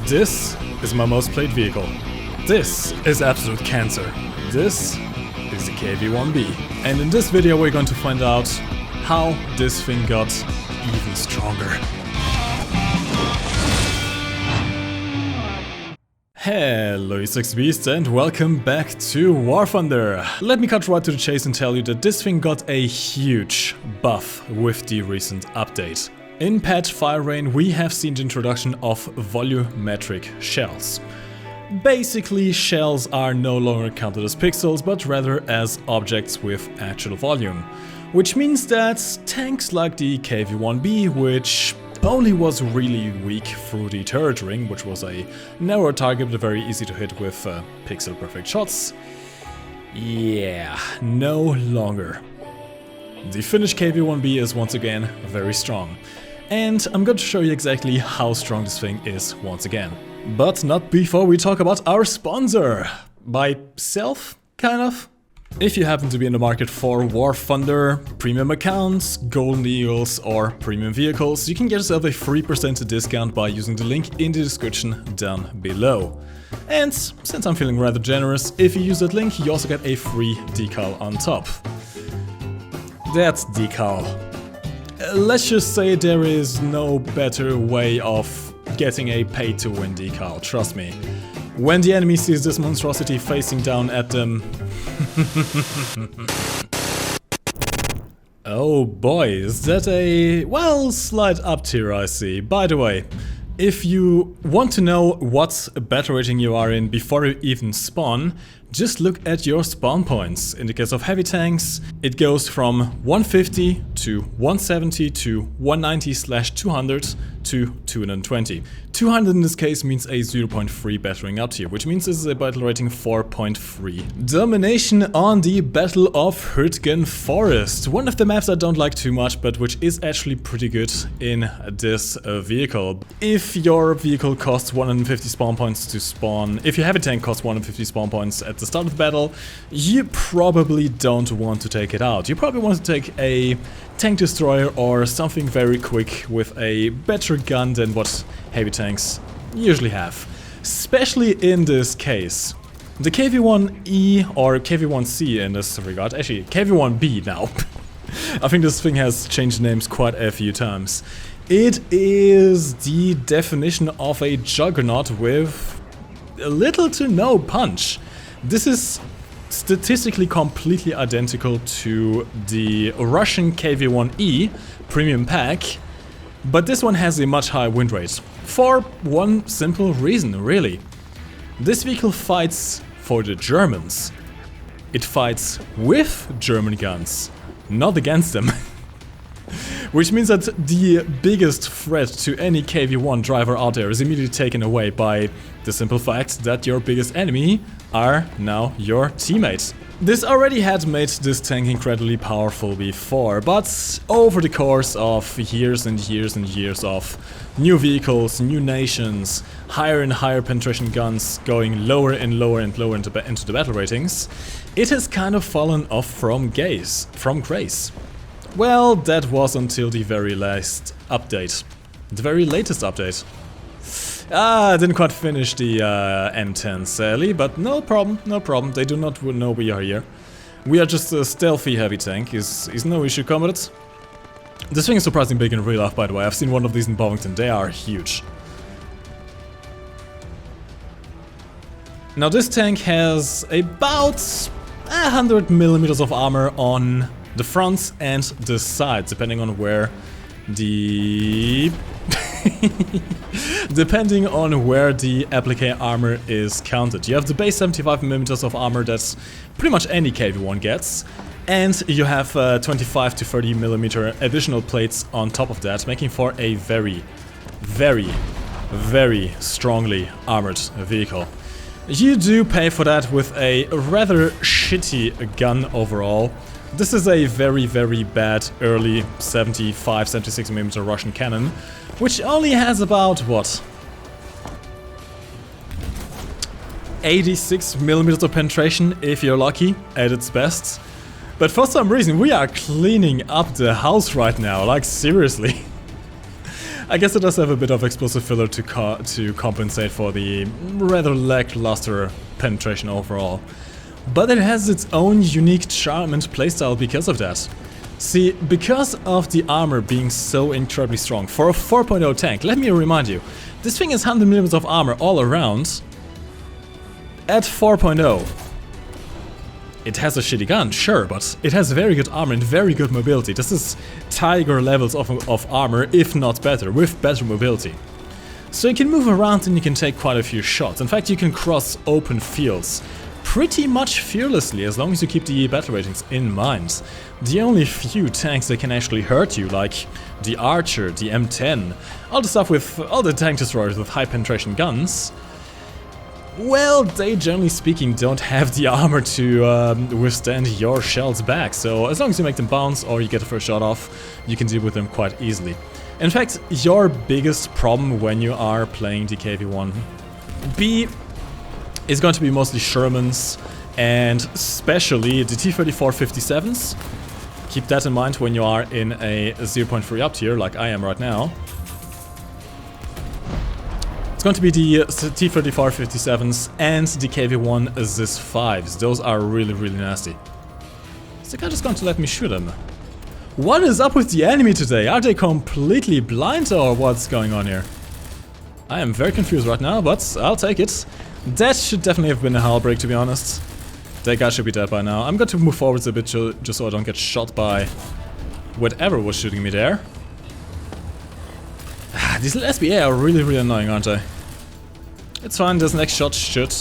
This is my most played vehicle. This is absolute cancer. This is the KV-1B. And in this video we're going to find out how this thing got even stronger. Hello you sexy beasts and welcome back to War Thunder. Let me cut right to the chase and tell you that this thing got a huge buff with the recent update. In patch Fire Rain we have seen the introduction of volumetric shells. Basically, shells are no longer counted as pixels but rather as objects with actual volume. Which means that tanks like the KV-1B, which only was really weak through the turret ring, which was a narrow target but very easy to hit with pixel perfect shots, yeah, no longer. The Finnish KV-1B is once again very strong. And I'm going to show you exactly how strong this thing is once again. But not before we talk about our sponsor. By self, kind of. If you happen to be in the market for War Thunder, premium accounts, golden eagles or premium vehicles, you can get yourself a 3% discount by using the link in the description down below. And since I'm feeling rather generous, if you use that link you also get a free decal on top. That's decal. Let's just say there is no better way of getting a pay-to-win decal, trust me. When the enemy sees this monstrosity facing down at them... Oh boy, is that a, well, slight up tier I see. By the way, if you want to know what battle rating you are in before you even spawn, just look at your spawn points. In the case of heavy tanks, it goes from 150 to 170 to 190/200 to 220. 200 in this case means a 0.3 battering up tier, which means this is a battle rating 4.3. Domination on the Battle of Hürtgen Forest. One of the maps I don't like too much, but which is actually pretty good in this vehicle. If your vehicle costs 150 spawn points to spawn, if your heavy tank costs 150 spawn points at the start of the battle, you probably don't want to take it out. You probably want to take a tank destroyer or something very quick with a better gun than what heavy tanks usually have. Especially in this case. The KV-1E or KV-1C in this regard, actually KV-1B now. I think this thing has changed names quite a few times. It is the definition of a juggernaut with little to no punch. This is statistically completely identical to the Russian KV-1E premium pack, but this one has a much higher win rate. For one simple reason, really. This vehicle fights for the Germans. It fights with German guns, not against them. Which means that the biggest threat to any KV-1 driver out there is immediately taken away by the simple fact that your biggest enemy are now your teammates. This already had made this tank incredibly powerful before, but over the course of years and years and years of new vehicles, new nations, higher and higher penetration guns going lower and lower and lower into the battle ratings, it has kind of fallen off from grace. Well, that was until the very last update. The very latest update. I didn't quite finish the M10 sadly, but no problem, no problem. They do not know we are here. We are just a stealthy heavy tank, is no issue, comrades. This thing is surprisingly big in real life, by the way. I've seen one of these in Bovington, they are huge. Now this tank has about 100mm of armor on the fronts and the sides, depending on where the... depending on where the applique armor is counted. You have the base 75mm of armor that pretty much any KV-1 gets, and you have 25 to 30mm additional plates on top of that, making for a very, very, very strongly armored vehicle. You do pay for that with a rather shitty gun overall. This is a very, very bad early 75-76mm Russian cannon, which only has about, what, 86mm of penetration if you're lucky, at its best. But for some reason we are cleaning up the house right now, like seriously. I guess it does have a bit of explosive filler to compensate for the rather lackluster penetration overall. But it has its own unique charm and playstyle because of that. See, because of the armor being so incredibly strong, for a 4.0 tank, let me remind you, this thing is 100mm of armor all around. At 4.0, it has a shitty gun, sure, but it has very good armor and very good mobility. This is Tiger levels of armor, if not better, with better mobility. So you can move around and you can take quite a few shots. In fact, you can cross open fields pretty much fearlessly as long as you keep the battle ratings in mind. The only few tanks that can actually hurt you, like the Archer, the M10, all the stuff with all the tank destroyers with high penetration guns, well, they generally speaking don't have the armor to withstand your shells back, so as long as you make them bounce or you get the first shot off, you can deal with them quite easily. In fact, your biggest problem when you are playing the KV-1B is going to be mostly Shermans and especially the T-34-57s. Keep that in mind when you are in a 0.3 up tier like I am right now. It's going to be the T-34-57s and the KV-1 ZIS-5s. Those are really, really nasty. Is the guy just going to let me shoot him? What is up with the enemy today? Are they completely blind or what's going on here? I am very confused right now, but I'll take it. That should definitely have been a hull break, to be honest. That guy should be dead by now. I'm going to move forwards a bit just so I don't get shot by whatever was shooting me there. These little SBA are really, really annoying, aren't they? It's fine, this next shot should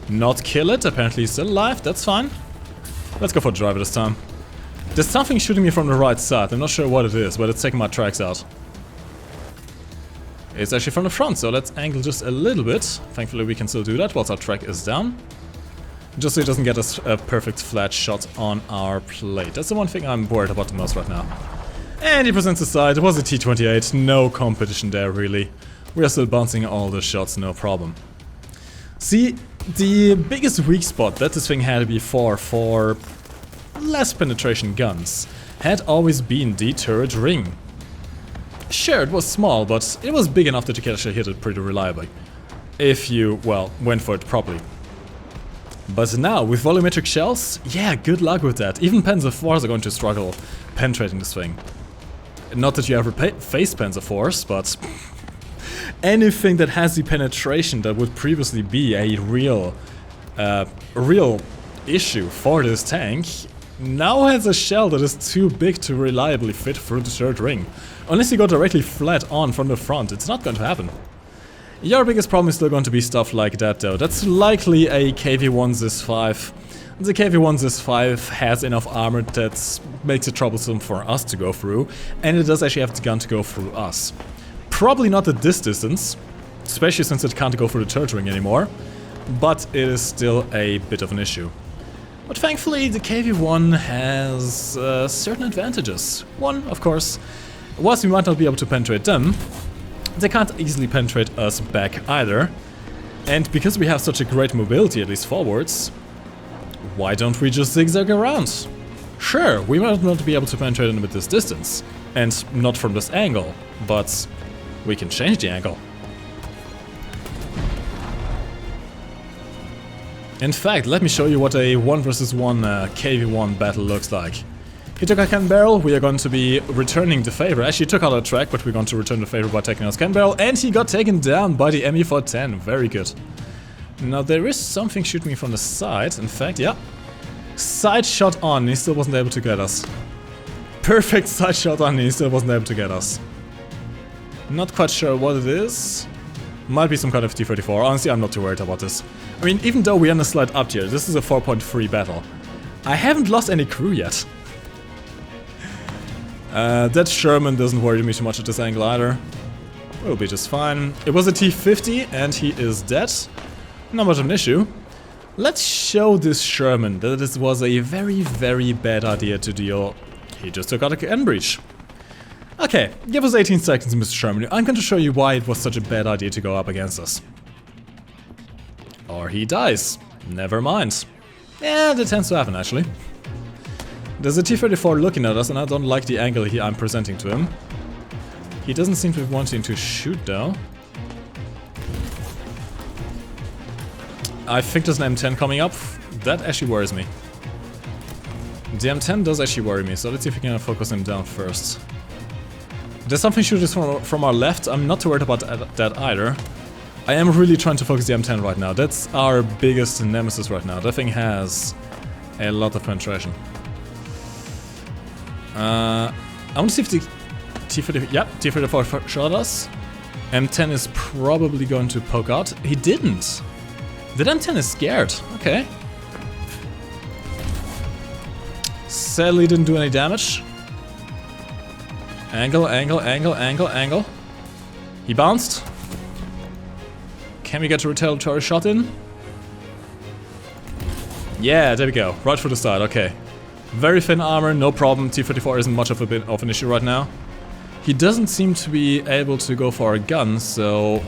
not kill it. Apparently he's still alive, that's fine. Let's go for the driver this time. There's something shooting me from the right side. I'm not sure what it is, but it's taking my tracks out. It's actually from the front, so let's angle just a little bit. Thankfully we can still do that whilst our track is down. Just so he doesn't get us a perfect flat shot on our plate. That's the one thing I'm worried about the most right now. And he presents his side. It was a T-28, no competition there really. We are still bouncing all the shots, no problem. See, the biggest weak spot that this thing had before for less penetration guns had always been the turret ring. Sure, it was small, but it was big enough that you could actually hit it pretty reliably. If you, well, went for it properly. But now, with volumetric shells, yeah, good luck with that. Even Panzer IVs are going to struggle penetrating this thing. Not that you ever faced Panzer IVs, but anything that has the penetration that would previously be a real issue for this tank now has a shell that is too big to reliably fit through the third ring. Unless you go directly flat on from the front, it's not going to happen. Your biggest problem is still going to be stuff like that though. That's likely a KV-1 ZIS-5. The KV-1 ZIS-5 has enough armor that makes it troublesome for us to go through, and it does actually have the gun to go through us. Probably not at this distance, especially since it can't go through the turret ring anymore, but it is still a bit of an issue. But thankfully the KV-1 has certain advantages. One, of course, whilst we might not be able to penetrate them, they can't easily penetrate us back either. And because we have such a great mobility, at least forwards, why don't we just zigzag around? Sure, we might not be able to penetrate them at this distance, and not from this angle, but we can change the angle. In fact, let me show you what a 1 vs 1 KV-1 battle looks like. He took our cannon barrel, we are going to be returning the favor. Actually, he took out our track, but we're going to return the favor by taking out his cannon barrel, and he got taken down by the ME-410. Very good. Now, there is something shooting me from the side. In fact, yeah. Side shot on, he still wasn't able to get us. Perfect side shot on, he still wasn't able to get us. Not quite sure what it is. Might be some kind of T-34. Honestly, I'm not too worried about this. I mean, even though we're in a slight up tier, this is a 4.3 battle. I haven't lost any crew yet. That Sherman doesn't worry me too much at this angle either. We'll be just fine. It was a T-50 and he is dead. Not much of an issue. Let's show this Sherman that this was a very, very bad idea to deal. He just took out a cannon breach. Okay, give us 18 seconds, Mr. Sherman. I'm going to show you why it was such a bad idea to go up against us. Or he dies. Never mind. Yeah, that tends to happen, actually. There's a T-34 looking at us, and I don't like the angle I'm presenting to him. He doesn't seem to be wanting to shoot though. I think there's an M10 coming up. That actually worries me. The M10 does actually worry me, so let's see if we can focus him down first. There's something shooting from our left. I'm not too worried about that either. I am really trying to focus the M10 right now. That's our biggest nemesis right now. That thing has a lot of penetration. I want to see if the T-34, yep, T-34 shot us. M10 is probably going to poke out. He didn't. The M10 is scared. Okay. Sadly didn't do any damage. Angle, angle, angle, angle, angle. He bounced. Can we get a retaliatory shot in? Yeah, there we go. Right for the side, okay. Very thin armor, no problem. T-34 isn't much of an issue right now. He doesn't seem to be able to go for a gun, so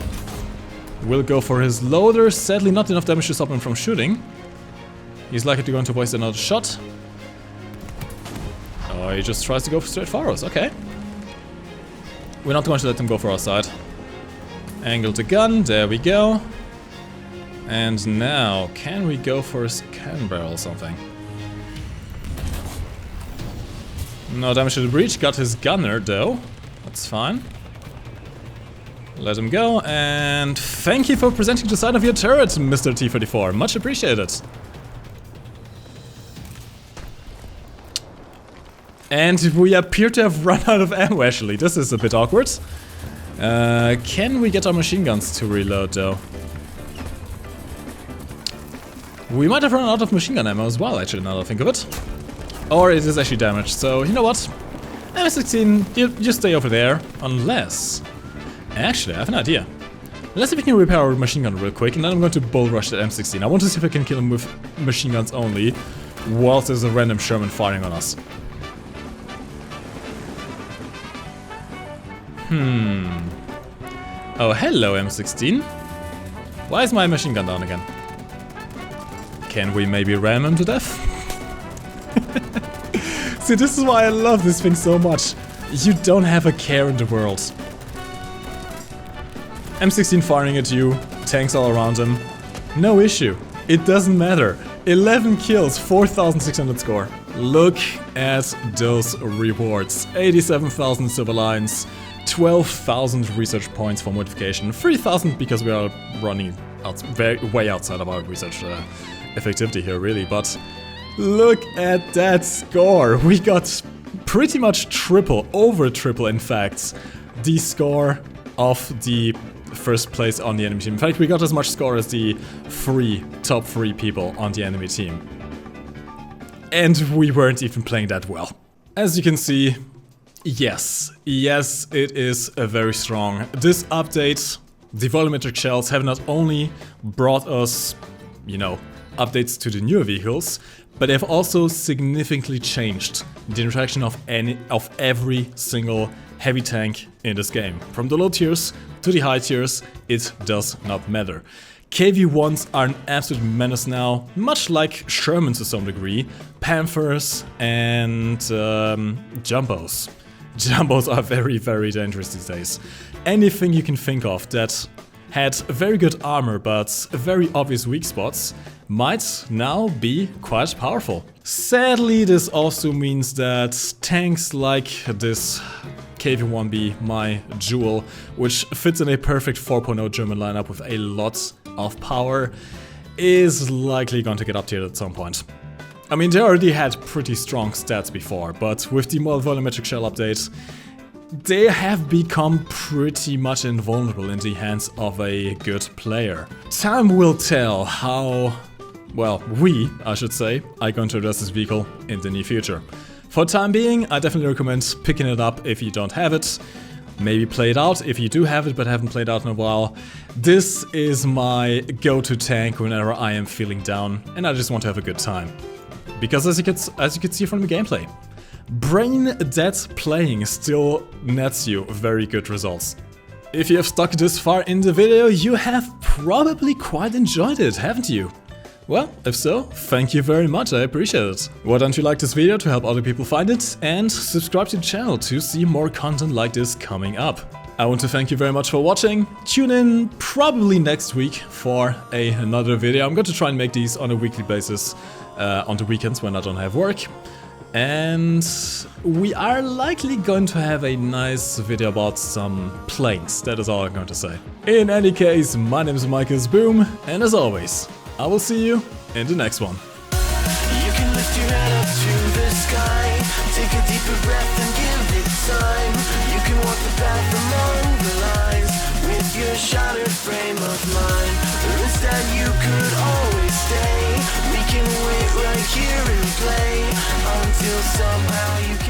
we'll go for his loader. Sadly, not enough damage to stop him from shooting. He's likely to go into waste another shot. Oh, he just tries to go straight for us. Okay. We're not going to let him go for our side. Angle the gun. There we go. And now, can we go for his cannon barrel or something? No damage to the breach. Got his gunner though. That's fine. Let him go, and thank you for presenting the side of your turret, Mr. T-34. Much appreciated. And we appear to have run out of ammo, actually. This is a bit awkward. Can we get our machine guns to reload, though? We might have run out of machine gun ammo as well, actually, now that I think of it. Or it is actually damaged, so you know what? MS-16, you stay over there, unless... Actually, I have an idea. Let's see if we can repair our machine gun real quick, and then I'm going to bull rush the M16. I want to see if I can kill him with machine guns only, whilst there's a random Sherman firing on us. Oh, hello, M16. Why is my machine gun down again? Can we maybe ram him to death? See, this is why I love this thing so much. You don't have a care in the world. M16 firing at you, tanks all around him. No issue. It doesn't matter. 11 kills, 4,600 score. Look at those rewards. 87,000 silver lines, 12,000 research points for modification, 3,000 because we are running way outside of our research effectivity here, really. But look at that score. We got pretty much triple, over triple in fact, the score of the first place on the enemy team. In fact, we got as much score as the top three people on the enemy team. And we weren't even playing that well. As you can see, yes, it is very strong. This update, the Volumetric Shells, have not only brought us, you know, updates to the newer vehicles, but they have also significantly changed the interaction of every single heavy tank in this game. From the low tiers to the high tiers, it does not matter. KV-1s are an absolute menace now, much like Shermans to some degree, Panthers and Jumbos. Jumbos are very, very dangerous these days. Anything you can think of that had very good armor but very obvious weak spots might now be quite powerful. Sadly, this also means that tanks like this KV-1B, my jewel, which fits in a perfect 4.0 German lineup with a lot of power, is likely going to get up-tiered at some point. I mean, they already had pretty strong stats before, but with the Volumetric Shell update, they have become pretty much invulnerable in the hands of a good player. Time will tell how, well, I should say, are going to address this vehicle in the near future. For the time being, I definitely recommend picking it up if you don't have it. Maybe play it out if you do have it but haven't played out in a while. This is my go-to tank whenever I am feeling down and I just want to have a good time. Because as you can see from the gameplay, brain dead playing still nets you very good results. If you have stuck this far in the video, you have probably quite enjoyed it, haven't you? Well, if so, thank you very much, I appreciate it. Why don't you like this video to help other people find it, and subscribe to the channel to see more content like this coming up. I want to thank you very much for watching. Tune in probably next week for another video. I'm going to try and make these on a weekly basis on the weekends when I don't have work. And we are likely going to have a nice video about some planes. That is all I'm going to say. In any case, my name is MikeGoesBoom, and as always, I will see you in the next one. You can lift your head up to the sky, take a deeper breath and give it time. You can walk the path among the lines with your shattered frame of mind. Or instead you could always stay. We can wait right here and play until somehow you can